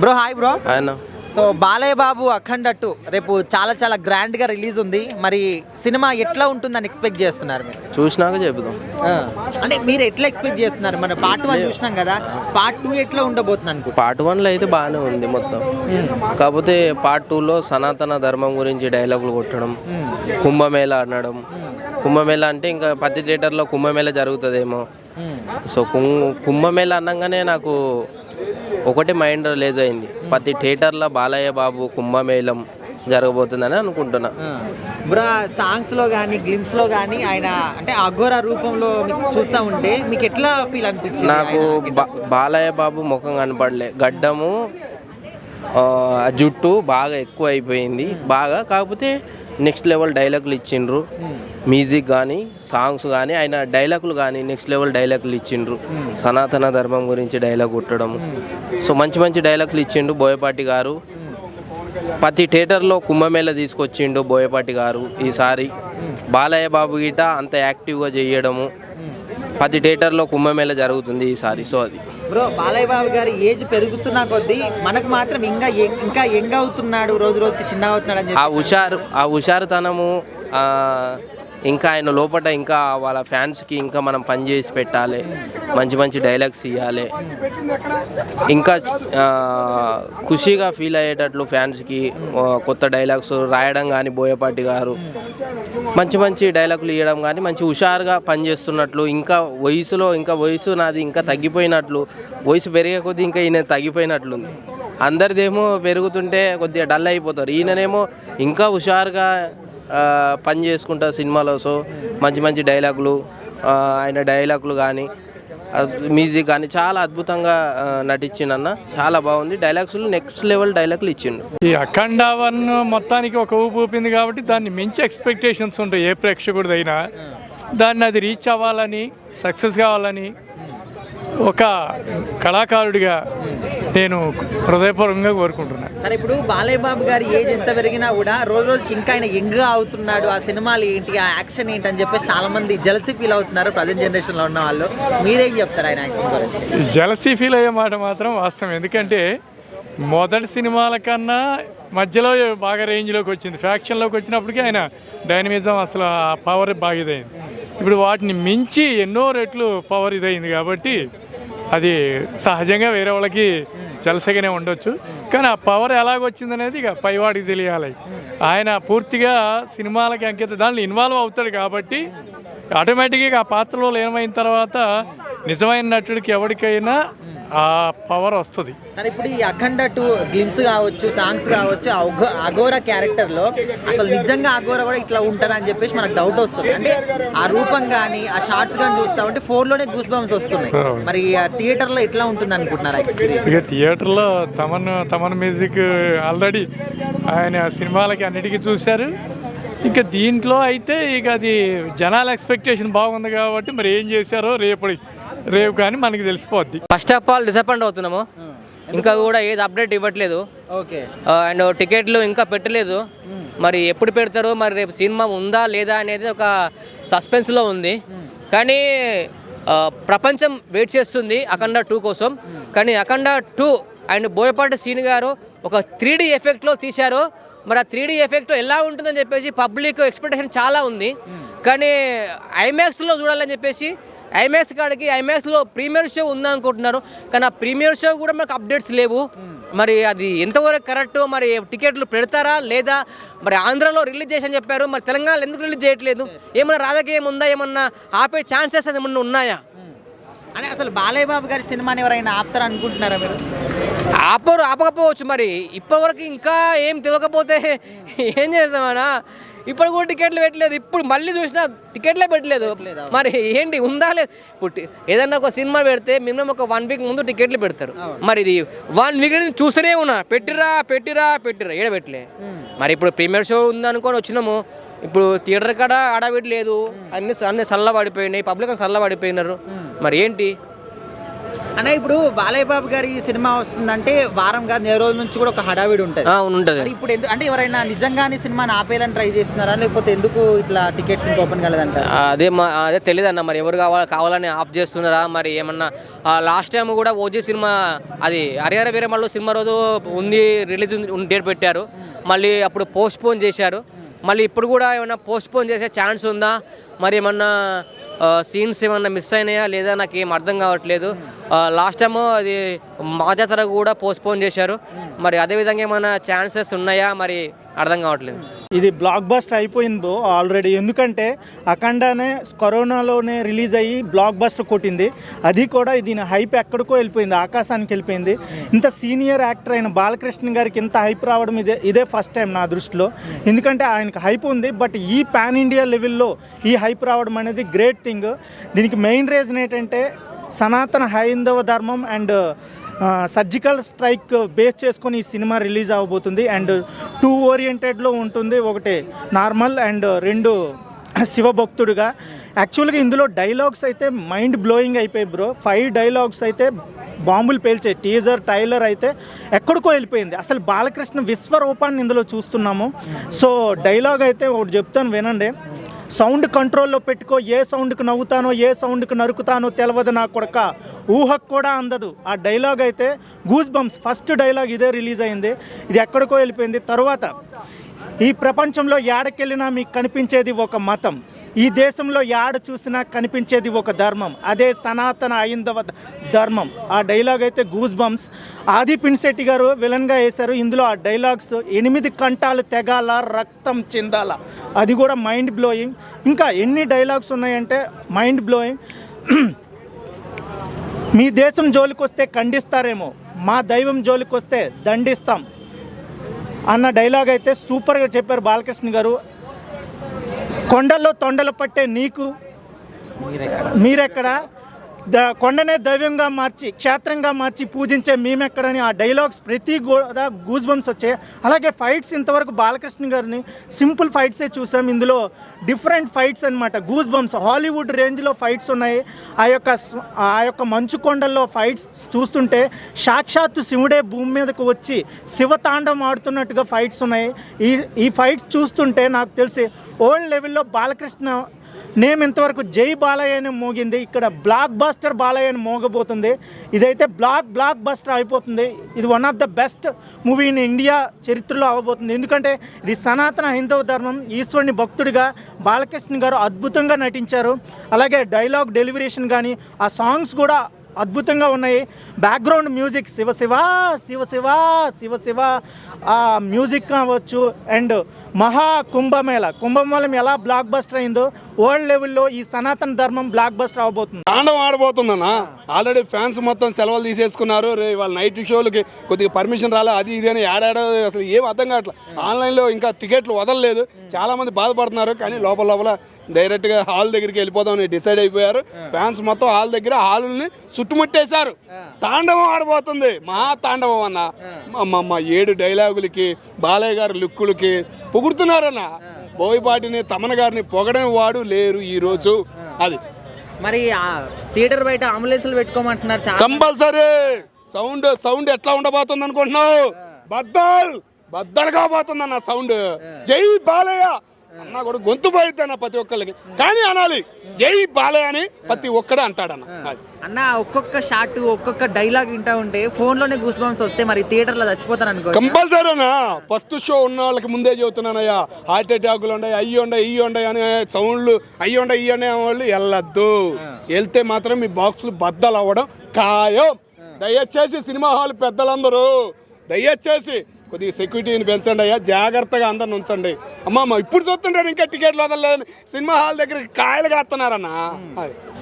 Bro hi bro. ఆయన so Balayya Babu అఖండ 2 రేపు చాలా చాలా గ్రాండ్ గా రిలీజ్ ఉంది. మరి సినిమా ఎట్లా ఉంటుందని ఎక్స్పెక్ట్ చేస్తున్నారు మీరు? చూసినాక చెబుదాం. అంటే మీరు ఎట్లా ఎక్స్పెక్ట్ చేస్తున్నారు? మన పార్ట్ 1 చూసినాం కదా, పార్ట్ 2 ఎట్లా ఉండబోతుంది అనుకో? పార్ట్ 1లో అయితే బాగానే ఉంది మొత్తం. కాకపోతే పార్ట్ 2లో సనాతన ధర్మం గురించి డైలాగులు కొట్టడం, కుంభమేళ అనడం. కుంభమేళ అంటే ఇంకా ప్రతి థియేటర్లో కుంభమేళ జరుగుతుందేమో. సో కుంభమేళ అనగానే నాకు ఒకటి మైండ్ రిలీజ్ అయింది, ప్రతి థియేటర్లో బాలయ్య బాబు కుంభమేళం జరగబోతుందని అనుకుంటున్నా. బ్రా సాంగ్స్ లో కానీ గ్లిమ్స్ లో కానీ ఆయన అంటే అఘోర రూపంలో మీకు చూస్తూ ఉంటే మీకు ఎట్లా ఫీల్ అనిపించింది? నాకు బాలయ్య బాబు ముఖం కనపడలే, గడ్డము జుట్టు బాగా ఎక్కువ అయిపోయింది బాగా. కాకపోతే నెక్స్ట్ లెవెల్ డైలాగులు ఇచ్చిండ్రు, మ్యూజిక్ కానీ సాంగ్స్ కానీ ఆయన డైలాగులు కానీ నెక్స్ట్ లెవెల్ డైలాగులు ఇచ్చిండ్రు. సనాతన ధర్మం గురించి డైలాగ్ కొట్టడం, సో మంచి మంచి డైలాగులు ఇచ్చిండు బోయపాటి గారు. ప్రతి థియేటర్లో కుంభమేళ తీసుకొచ్చిండు బోయపాటి గారు. ఈసారి బాలయ్య బాబు గిట అంత యాక్టివ్గా చేయడము, ప్రతి థియేటర్లో కుంభమేళ జరుగుతుంది ఈసారి. సో అది బ్రో బాలయ్య బాబు గారి ఏజ్ పెరుగుతున్న కొద్దీ మనకు మాత్రం ఇంకా యంగ్ అవుతున్నాడు, రోజు రోజుకి చిన్న అవుతున్నాడు అని ఆ హుషారుతనము ఇంకా ఆయన లోపల ఇంకా వాళ్ళ ఫ్యాన్స్కి ఇంకా మనం పని చేసి పెట్టాలి, మంచి మంచి డైలాగ్స్ ఇవ్వాలి, ఇంకా ఖుషిగా ఫీల్ అయ్యేటట్లు ఫ్యాన్స్కి కొత్త డైలాగ్స్ రాయడం కానీ బోయపాటి గారు మంచి మంచి డైలాగులు ఇవ్వడం కానీ మంచి హుషారుగా పనిచేస్తున్నట్లు. ఇంకా వయసు నాది ఇంకా తగ్గిపోయినట్లు, వయసు పెరిగే కొద్దీ ఇంకా ఈయన తగ్గిపోయినట్లుంది. అందరిదేమో పెరుగుతుంటే కొద్దిగా డల్ అయిపోతారు, ఈయననేమో ఇంకా హుషారుగా పని చేసుకుంటా సినిమాలో. సో మంచి మంచి డైలాగులు, ఆయన డైలాగులు కానీ మ్యూజిక్ కానీ చాలా అద్భుతంగా నటించిండన్న, చాలా బాగుంది. డైలాగ్స్లు నెక్స్ట్ లెవెల్ డైలాగులు ఇచ్చిండు. ఈ అఖండ 1 మొత్తానికి ఒక ఊపు ఊపింది కాబట్టి దాన్ని మించి ఎక్స్పెక్టేషన్స్ ఉంటాయి ఏ ప్రేక్షకుడిదైనా. దాన్ని అది రీచ్ అవ్వాలని, సక్సెస్ కావాలని ఒక కళాకారుడిగా నేను హృదయపూర్వకంగా కోరుకుంటున్నాను. సరే, ఇప్పుడు బాలయ్య బాబు గారి ఏజ్ ఎంత పెరిగినా కూడా రోజు రోజుకి ఇంకా ఆయన యంగ్గా అవుతున్నాడు, ఆ సినిమాలు ఏంటి, ఆ యాక్షన్ ఏంటి అని చెప్పేసి చాలా మంది జలసీ ఫీల్ అవుతున్నారు ప్రజెంట్ జనరేషన్లో ఉన్న వాళ్ళు. మీరేం చెప్తారు ఆయన యాక్టింగ్ గురించి? జలసీ ఫీల్ అయ్యే మాట మాత్రం వాస్తవం. ఎందుకంటే మొదటి సినిమాల కన్నా మధ్యలో బాగా రేంజ్లోకి వచ్చింది, ఫ్యాక్షన్లోకి వచ్చినప్పటికీ ఆయన డైనమిజం అసలు ఆ పవర్ బాగా ఇదైంది. ఇప్పుడు వాటిని మించి ఎన్నో రెట్లు పవర్ ఇదైంది కాబట్టి అది సహజంగా వేరే వాళ్ళకి జలసగానే ఉండొచ్చు. కానీ ఆ పవర్ ఎలాగొచ్చిందనేది ఇక పైవాడికి తెలియాలి. ఆయన పూర్తిగా సినిమాలకి అంకిత దాంట్లో ఇన్వాల్వ్ అవుతాడు కాబట్టి ఆటోమేటిక్గా ఆ పాత్రలో లీనమైన తర్వాత నిజమైన నటుడికి ఎవరికైనా ఆ పవర్ వస్తుంది. సరే, ఇప్పుడు ఈ అఖండ 2 గ్లిమ్స్ కావచ్చు, సాంగ్స్ కావచ్చు, అఘోర క్యారెక్టర్లో అసలు నిజంగా అఘోర కూడా ఇట్లా ఉంటారా అని చెప్పేసి మనకు డౌట్ వస్తుంది. అంటే ఆ రూపం కానీ ఆ షార్ట్స్ కానీ చూస్తా ఉంటే ఫోన్లోనే గూస్ బంప్స్ వస్తున్నాయి. మరి థియేటర్లో ఎట్లా ఉంటుంది అనుకుంటున్నారా ఎక్స్పీరియన్స్? ఇక థియేటర్లో తమన్ మ్యూజిక్ ఆల్రెడీ ఆయన సినిమాలకి అన్నిటికీ చూశారు. ఇంకా దీంట్లో అయితే ఇక అది జనాల ఎక్స్పెక్టేషన్ బాగుంది కాబట్టి మరి ఏం చేశారో రేపు కానీ మనకి తెలిసిపోద్ది. ఫస్ట్ ఆఫ్ ఆల్ డిసప్పాయింట్ అవుతున్నాము, ఇంకా కూడా ఏది అప్డేట్ ఇవ్వట్లేదు. ఓకే, అండ్ టికెట్లు ఇంకా పెట్టలేదు. మరి ఎప్పుడు పెడతారో, మరి రేపు సినిమా ఉందా లేదా అనేది ఒక సస్పెన్స్లో ఉంది. కానీ ప్రపంచం వెయిట్ చేస్తుంది అఖండ 2 కోసం. కానీ అఖండ 2 అండ్ బోయపాటి సీన్ గారు ఒక 3D ఎఫెక్ట్లో తీశారు. మరి ఆ 3D ఎఫెక్ట్ ఎలా ఉంటుందని చెప్పేసి పబ్లిక్ ఎక్స్పెక్టేషన్ చాలా ఉంది. కానీ ఐమాక్స్లో చూడాలని చెప్పేసి ఐమాక్స్లో ప్రీమియర్ షో ఉందనుకుంటున్నారు. కానీ ఆ ప్రీమియర్ షో కూడా మనకు అప్డేట్స్ లేవు. మరి అది ఎంతవరకు కరెక్ట్, మరి టికెట్లు పెడతారా లేదా? మరి ఆంధ్రాలో రిలీజ్ చేసని చెప్పారు, మరి తెలంగాణలో ఎందుకు రిలీజ్ చేయట్లేదు? ఏమన్నా రాజకీయం ఉందా? ఏమన్నా ఆపే ఛాన్సెస్ ఏమన్నా ఉన్నాయా? అంటే అసలు బాలయ్య బాబు గారి సినిమాని ఎవరైనా ఆపుతారు అనుకుంటున్నారా మీరు? ఆపకపోవచ్చు. మరి ఇప్పటివరకు ఇంకా ఏం తెలియకపోతే ఏం చేస్తామన్నా? ఇప్పుడు కూడా టికెట్లు పెట్టలేదు, ఇప్పుడు మళ్ళీ చూసినా టికెట్లే పెట్టలేదు. మరి ఏంటి ఉందా లేదు? ఇప్పుడు ఏదన్నా ఒక సినిమా పెడితే మినిమం ఒక 1 వీక్ ముందు టికెట్లు పెడతారు. మరి ఇది 1 వీక్ నుంచి చూస్తూనే ఉన్నా, పెట్టిరా ఏడ పెట్టలే. మరి ఇప్పుడు ప్రీమియర్ షో ఉందనుకొని వచ్చినాము, ఇప్పుడు థియేటర్ కాడ ఆడబెట్టి లేదు, అన్ని చల్ల పడిపోయినాయి, పబ్లిక్ చల్ల పడిపోయినారు. మరి ఏంటి? అంటే ఇప్పుడు బాలయ్య బాబు గారి సినిమా వస్తుందంటే వారం కాదు 4 రోజుల నుంచి కూడా ఒక హడావిడి ఉంటుంది. ఉంటుంది. మరి ఇప్పుడు అంటే ఎవరైనా నిజంగానే సినిమాని ఆపేయాలని ట్రై చేస్తున్నారా, లేకపోతే ఎందుకు ఇట్లా టికెట్స్ ఇంకా ఓపెన్ కాలేదంట? అదే తెలియదు అన్న, మరి ఎవరు కావాలని ఆఫ్ చేస్తున్నారా మరి ఏమన్నా. లాస్ట్ టైం కూడా ఓజీ సినిమా అది హరిహర వీరమల్లు సినిమా రోజు ఉంది, రిలీజ్ డేట్ పెట్టారు, మళ్ళీ అప్పుడు పోస్ట్ పోన్ చేశారు. మళ్ళీ ఇప్పుడు కూడా ఏమన్నా పోస్ట్ పోన్ చేసే ఛాన్స్ ఉందా, మరి ఏమన్నా సీన్స్ ఏమన్నా మిస్ అయినాయా లేదా నాకు ఏం అర్థం కావట్లేదు. లాస్ట్ టైము అది మా జాతర కూడా పోస్ట్పోన్ చేశారు, మరి అదేవిధంగా ఏమైనా ఛాన్సెస్ ఉన్నాయా మరి అర్థం కావట్లేదు. ఇది బ్లాక్ బస్టర్ అయిపోయింది బ్రో ఆల్రెడీ. ఎందుకంటే అఖండానే కరోనాలోనే రిలీజ్ అయ్యి బ్లాక్ బస్టర్ కొట్టింది. అది కూడా దీని హైప్ ఎక్కడికో వెళ్ళిపోయింది, ఆకాశానికి వెళ్ళిపోయింది. ఇంత సీనియర్ యాక్టర్ అయిన బాలకృష్ణ గారికి ఇంత హైప్ రావడం ఇదే ఫస్ట్ టైం నా దృష్టిలో. ఎందుకంటే ఆయనకి హైప్ ఉంది, బట్ ఈ పాన్ ఇండియా లెవెల్లో ఈ హైప్ రావడం అనేది గ్రేట్ థింగ్. దీనికి మెయిన్ రీజన్ ఏంటంటే సనాతన హైందవ ధర్మం అండ్ సర్జికల్ స్ట్రైక్ బేస్ చేసుకొని ఈ సినిమా రిలీజ్ అవ్వబోతుంది. అండ్ 2 ఓరియంటెడ్లో ఉంటుంది, ఒకటి నార్మల్ అండ్ 2 శివభక్తుడుగా. యాక్చువల్గా ఇందులో డైలాగ్స్ అయితే మైండ్ బ్లోయింగ్ అయిపోయాయి బ్రో. 5 డైలాగ్స్ అయితే బాంబులు పేల్చాయి. టీజర్ ట్రైలర్ అయితే ఎక్కడికో వెళ్ళిపోయింది. అసలు బాలకృష్ణ విశ్వరూపాన్ని ఇందులో చూస్తున్నాము. సో డైలాగ్ అయితే ఒకటి చెప్తాను వినండి. సౌండ్ కంట్రోల్లో పెట్టుకో, ఏ సౌండ్కి నవ్వుతానో ఏ సౌండ్కి నరుకుతానో తెలియదు నా కొడక, ఊహకు కూడా అందదు. ఆ డైలాగ్ అయితే గూస్ బంప్స్. ఫస్ట్ డైలాగ్ ఇదే రిలీజ్ అయింది, ఇది ఎక్కడికో వెళ్ళిపోయింది. తర్వాత ఈ ప్రపంచంలో ఏడకెళ్ళినా మీకు కనిపించేది ఒక మతం, ఈ దేశంలో యాడ చూసినా కనిపించేది ఒక ధర్మం, అదే సనాతన హైందవ ధర్మం. ఆ డైలాగ్ అయితే గూస్ బంప్స్. ఆది పినిశెట్టి గారు విలన్గా వేశారు. ఇందులో ఆ డైలాగ్స్ 8 కంఠాలు తెగాల, రక్తం చిందాల, అది కూడా మైండ్ బ్లోయింగ్. ఇంకా ఎన్ని డైలాగ్స్ ఉన్నాయంటే మైండ్ బ్లోయింగ్. మీ దేశం జోలికి వస్తే ఖండిస్తారేమో, మా దైవం జోలికి వస్తే దండిస్తాం అన్న డైలాగ్ అయితే సూపర్గా చెప్పారు బాలకృష్ణ గారు. కొండల్లో తొండలు పట్టే నీకు మీరెక్కడ, కొండనే దైవంగా మార్చి క్షేత్రంగా మార్చి పూజించే మేమెక్కడని ఆ డైలాగ్స్ ప్రతి కూడా గూస్ బంప్స్ వచ్చాయి. అలాగే ఫైట్స్ ఇంతవరకు బాలకృష్ణ గారిని సింపుల్ ఫైట్సే చూసాం, ఇందులో డిఫరెంట్ ఫైట్స్ అనమాట. గూస్ బంప్స్ హాలీవుడ్ రేంజ్లో ఫైట్స్ ఉన్నాయి. ఆ యొక్క మంచు కొండల్లో ఫైట్స్ చూస్తుంటే సాక్షాత్తు శివుడే భూమి మీదకు వచ్చి శివతాండం ఆడుతున్నట్టుగా ఫైట్స్ ఉన్నాయి. ఈ ఫైట్స్ చూస్తుంటే నాకు తెలిసి ఓల్డ్ లెవెల్లో బాలకృష్ణ నేమ్ ఇంతవరకు జై బాలయ్య అని మోగింది, ఇక్కడ బ్లాక్ బస్టర్ బాలయ్య అని మోగబోతుంది. ఇదైతే బ్లాక్ బస్టర్ అయిపోతుంది. ఇది one of the best movie in India చరిత్రలో అవ్వబోతుంది. ఎందుకంటే ఇది సనాతన హైందవ ధర్మం, ఈశ్వరుని భక్తుడిగా బాలకృష్ణ గారు అద్భుతంగా నటించారు. అలాగే డైలాగ్ డెలివరేషన్ కానీ ఆ సాంగ్స్ కూడా అద్భుతంగా ఉన్నాయి. బ్యాక్గ్రౌండ్ మ్యూజిక్ శివ శివ శివ శివ శివ శివ ఆ మ్యూజిక్ కావచ్చు. అండ్ మహా కుంభమేళం ఎలా బ్లాక్ బస్టర్ అయిందో వరల్డ్ లెవెల్లో ఈ సనాతన ధర్మం బ్లాక్ బస్టర్ అవబోతుంది. తాండవం ఆడబోతుందన్న. ఆల్రెడీ ఫ్యాన్స్ మొత్తం సెలవులు తీసేసుకున్నారు. వాళ్ళ నైట్ షోలకి కొద్దిగా పర్మిషన్ రాలే, అది ఇది అని ఆడాడో అసలు ఏం అర్థం కావట్లేదు. ఆన్లైన్లో ఇంకా టికెట్లు వదలలేదు, చాలామంది బాధపడుతున్నారు. కానీ లోపల డైరెక్ట్గా హాల్ దగ్గరికి వెళ్ళిపోదామని డిసైడ్ అయిపోయారు. ఫ్యాన్స్ మొత్తం హాల్ దగ్గర హాల్ని చుట్టుముట్టేశారు. తాండవం ఆడబోతుంది, మహా తాండవం అన్న. మా 7 డైలాగులకి బాలయ్య గారి లుక్కులకి పొగుడుతున్నారన్న. బోయపాటిని తమన గారిని పొగడని వాడు లేరు ఈరోజు. అది మరి థియేటర్ బయట అంబులెన్స్లు పెట్టుకోమంటున్నారు చాలా. కంపల్సరీ సౌండ్ ఎట్లా ఉండబోతుంది అనుకుంటున్నావు? బద్దలు కాబోతుంది అన్న సౌండ్. జై బాలయ్య అన్న కూడా గొంతు పోయిద్దన్న ప్రతి ఒక్కరికి, కానీ అనాలి జై బాలయ్య అని ప్రతి ఒక్కడే అంటాడన్న. అన్న ఒక్కొక్క షాట్ ఒక్కొక్క డైలాగ్ వింటా ఉంటే ఫోన్ లోనే గూస్ బంప్స్ వస్తే మరి థియేటర్ లో చచ్చిపోతాను అనుకో. కంపల్సరీనా ఫస్ట్ షో ఉన్న వాళ్ళకి ముందే చెబుతున్నానయ్యా, హార్ట్ అటాకులు ఉన్నాయి, ఇవి ఉన్నాయి అని సౌండ్లు ఇవి ఉన్నాయి వాళ్ళు వెళ్ళొద్దు. వెళ్తే మాత్రం మీ బాక్సులు బద్దలు అవ్వడం ఖాయం. దయచేసి సినిమా హాల్ పెద్దలందరూ దయచేసి కొద్దిగా సెక్యూరిటీని పెంచండి అయ్యా, జాగ్రత్తగా అందరిని ఉంచండి. అమ్మమ్మ ఇప్పుడు చూస్తుంటారు ఇంకా టికెట్లు వదలలేదు, సినిమా హాల్ దగ్గర కాయలు కాస్తున్నారన్న.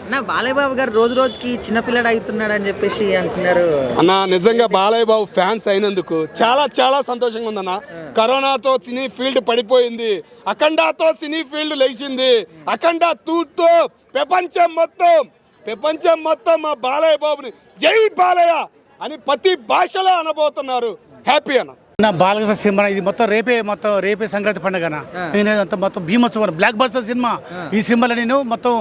అన్న బాలయ్య బాబు గారు రోజు రోజుకి చిన్నపిల్లడు అవుతున్నాడు అని చెప్పేసి అంటున్నారు అన్న. నిజంగా బాలయ్య బాబు ఫ్యాన్స్ అయినందుకు చాలా సంతోషంగా ఉందన్న. కరోనాతో సినీ ఫీల్డ్ పడిపోయింది, అఖండాతో సినీ ఫీల్డ్ లేచింది. అఖండ 2తో ప్రపంచం మొత్తం మా బాలయ్య బాబుని జై బాలయ్య అని ప్రతి భాషలో అనబోతున్నారు. హ్యాపీ అన్న. నా బాలకృష్ణ సినిమా ఇది మొత్తం రేపే సంక్రాంతి పండుగ మొత్తం భీమోత్సవం బ్లాక్ బస్టర్ సినిమా. ఈ సినిమాలో నేను మొత్తం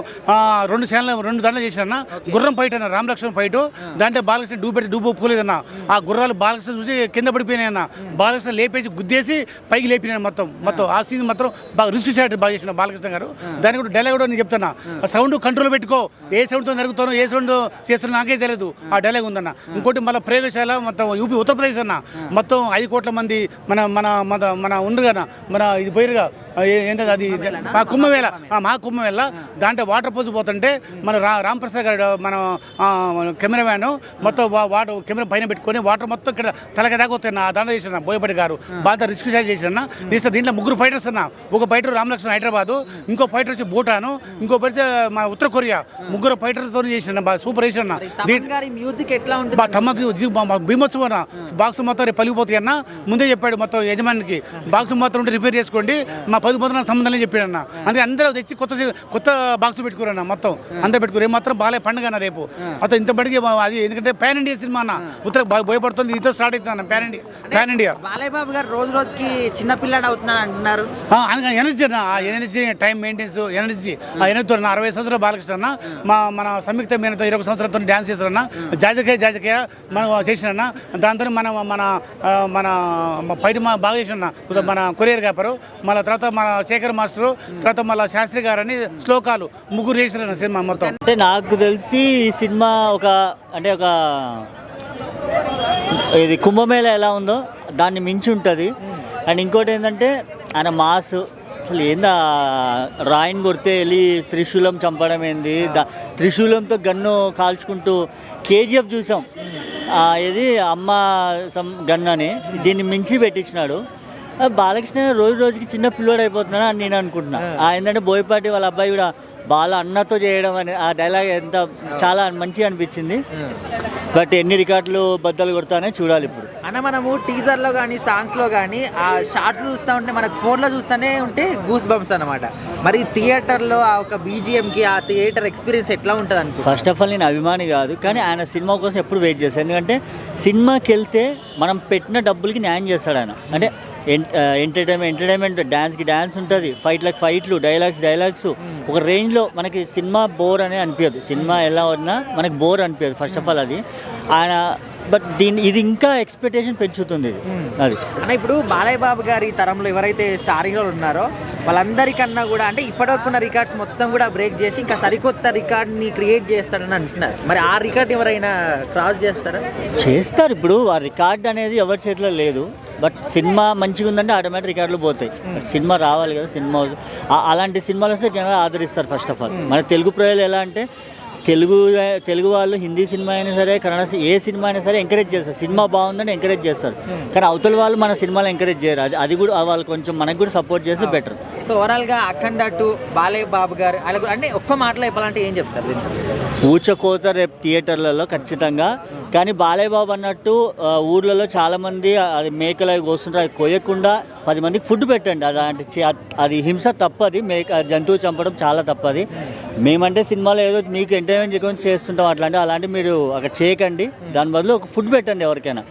2 దాంట్లో చేసిన గుర్రం ఫైట్ అన్న, రామ్ లక్ష్మణ్ ఫైట్. దాంట్లో బాలకృష్ణ డూబు పోలేదన్న. ఆ గుర్రాలు బాలకృష్ణ చూసి కింద పడిపోయినాయి అన్న. బాలకృష్ణ లేపేసి గుద్దేసి పైకి లేపినాను మొత్తం ఆ సీన్ మాత్రం బాగా రిస్క్ షాట్ బాగా చేసిన బాలకృష్ణ గారు. దానికి కూడా డైలాగ్ కూడా నేను చెప్తున్నా, సౌండ్ కంట్రోల్ పెట్టుకో, ఏ సౌండ్తో జరుగుతానో ఏ సౌండ్ చేస్తున్నా నాకే తెలియదు. ఆ డైలాగ్ ఉందన్న. ఇంకోటి మళ్ళీ ప్రయోగశాల మొత్తం యూపీ ఉత్తరప్రదేశ్ అన్న, మొత్తం 5 కోట్ల మంది మన ఉండ్రు కదా, మన ఇది పోయిరుగా ఏంటది అది కుంభమేళ, కుంభమేళ. దాంట్లో వాటర్ పోతుంటే మన రాంప్రసాద్ గారు మన కెమెరామ్యాన్ మొత్తం వాటర్ కెమెరా పైన పెట్టుకొని వాటర్ మొత్తం ఇక్కడ తలక దాకా వస్తాయి. ఆ దాంట్లో చేసిన బోయపడి గారు బాగా రిస్క్ షాట్ చేసిన. నెక్స్ట్ దీంట్లో 3 ఫైటర్స్ అన్న. ఒక ఫైటర్ రామలక్ష్మణ్ హైదరాబాద్, ఇంకో ఫైటర్ వచ్చి భూటాను, ఇంకో ఫైటర్ మన ఉత్తర కొరియా. 3 ఫైటర్తో చేసిన బాగా సూపర్ వేసిన. మ్యూజిక్ ఎట్లా ఉంటుంది? భీమోత్సవం బాక్స్ మొత్తం రేపు పలిగిపోతాయి అన్న. ముందే చెప్పాడు మొత్తం యజమానికి, బాక్స్ మొత్తం ఉంటే రిపేర్ చేసుకోండి, మా 10 మంది సంబంధం లేని చెప్పాడు అన్న. అందుకే అందరూ తెచ్చి కొత్త బాక్స్ పెట్టుకోరన్న. మొత్తం అందరూ పెట్టుకోరు. మాత్రం బాలే పండుగ అన్న రేపు. మొత్తం ఇంత బడికి అది, ఎందుకంటే పాన్ ఇండియా సినిమా అన్న. ఉత్తర భయపడుతుంది, ఇంత స్టార్ట్ అవుతుంది అన్న. Pan India. బాలయ్య బాబు గారు రోజుకి చిన్న పిల్లాడు అవుతున్నాడు అంటున్నారు. ఎనర్జీ అన్న, ఆ ఎనర్జీ, టైం మెయింటెన్స్, ఎనర్జీ, ఆ ఎనర్జీ అన్న. 60 సంవత్సరాలు బాలకృష్ణ అన్న. మన సంయుక్త మీనతో 20 సంవత్సరాలతో డ్యాన్స్ చేస్తారన్న. జాజకాయ మనం చేసిన. దాంతో మన ఫైట్ బాగా చేసిన మన కొరియర్ గాపరు, మళ్ళీ తర్వాత మన శేఖర్ మాస్టరు, తర్వాత మళ్ళీ శాస్త్రి గారు అని శ్లోకాలు 3 చేసిన సినిమా మొత్తం. అంటే నాకు తెలిసి ఈ సినిమా ఇది కుంభమేళ ఎలా ఉందో దాన్ని మించి ఉంటుంది. అండ్ ఇంకోటి ఏంటంటే ఆయన మాస్, అసలు ఏందా రాయిని కొడితే వెళ్ళి త్రిశూలం చంపడం ఏంది, త్రిశూలంతో గన్ను కాల్చుకుంటూ కేజీఎఫ్ చూసాం. ఇది అమ్మ గన్ను అని దీన్ని మించి పెట్టించినాడు. బాలకృష్ణ రోజుకి చిన్న పిల్లోడు అయిపోతున్నాడు అని నేను అనుకుంటున్నా. ఏంటంటే బోయపాటి వాళ్ళ అబ్బాయి కూడా బాల అన్నతో చేయడం అని ఆ డైలాగ్ ఎంత చాలా మంచిగా అనిపించింది. బట్ ఎన్ని రికార్డులు బద్దలు కొడతానే చూడాలి ఇప్పుడు. అన్న మనము టీజర్లో కానీ సాంగ్స్లో కానీ ఆ షార్ట్స్ చూస్తూ ఉంటే మనకు ఫోన్లో చూస్తూనే ఉంటే గూస్ బంప్స్ అనమాట. మరి థియేటర్లో ఆ ఒక బీజిఎంకి ఆ థియేటర్ ఎక్స్పీరియన్స్ ఎట్లా ఉంటుంది అనుకో. ఫస్ట్ ఆఫ్ ఆల్ నేను అభిమాని కాదు, కానీ ఆయన సినిమా కోసం ఎప్పుడు వెయిట్ చేస్తాను. ఎందుకంటే సినిమాకి వెళ్తే మనం పెట్టిన డబ్బులకి న్యాయం చేస్తాడు ఆయన. అంటే ఎంటర్టైన్మెంట్, డ్యాన్స్కి డ్యాన్స్ ఉంటుంది, ఫైట్లు, డైలాగ్స్ ఒక రేంజ్లో మనకి సినిమా బోర్ అనే అనిపించదు. సినిమా ఎలా ఉన్నా మనకి బోర్ అనిపించదు ఫస్ట్ ఆఫ్ ఆల్ అది ఆయన. బట్ ఇది ఇంకా ఎక్స్పెక్టేషన్ పెంచుతుంది అది. అన్న ఇప్పుడు బాలయ్య బాబు గారి తరంలో ఎవరైతే స్టార్ హీరోలు ఉన్నారో వాళ్ళందరికన్నా కూడా అంటే ఇప్పటివరకు ఉన్న రికార్డ్స్ మొత్తం కూడా బ్రేక్ చేసి ఇంకా సరికొత్త రికార్డ్ని క్రియేట్ చేస్తాడని అంటున్నారు. మరి ఆ రికార్డ్ ఎవరైనా క్రాస్ చేస్తారా? చేస్తారు. ఇప్పుడు ఆ రికార్డ్ అనేది ఎవరి చేతిలో లేదు. బట్ సినిమా మంచిగా ఉందంటే ఆటోమేటిక్ రికార్డులు పోతాయి. సినిమా రావాలి కదా, సినిమా అలాంటి సినిమాలు వస్తే జనాలు ఆదరిస్తారు. ఫస్ట్ ఆఫ్ ఆల్ మన తెలుగు ప్రజలు ఎలా అంటే తెలుగు వాళ్ళు హిందీ సినిమా అయినా సరే, కన్నడ ఏ సినిమా అయినా సరే ఎంకరేజ్ చేస్తారు. సినిమా బాగుందని ఎంకరేజ్ చేస్తారు. కానీ అవతల వాళ్ళు మన సినిమాలు ఎంకరేజ్ చేయరు. అది కూడా వాళ్ళు కొంచెం మనకు కూడా సపోర్ట్ చేస్తే బెటర్. సో ఓవరాల్గా అఖండ 2 బాలయ్య బాబు గారు అలా అంటే ఒక్క మాటలో చెప్పాలంటే ఏం చెప్తారు? ఊచకోత రేపు థియేటర్లలో ఖచ్చితంగా. కానీ బాలయ్య బాబు అన్నట్టు ఊర్లలో చాలామంది అది మేకలు అవి కోస్తుంటారు. అది కోయకుండా 10 మందికి ఫుడ్ పెట్టండి. అది హింస తప్పది. జంతువు చంపడం చాలా తప్పది. మేమంటే సినిమాలో ఏదో మీకు ఎంటర్టైన్మెంట్ చేస్తుంటాం అలాంటివి మీరు అక్కడ చేయకండి. దాని బదులు ఒక ఫుడ్ పెట్టండి ఎవరికైనా.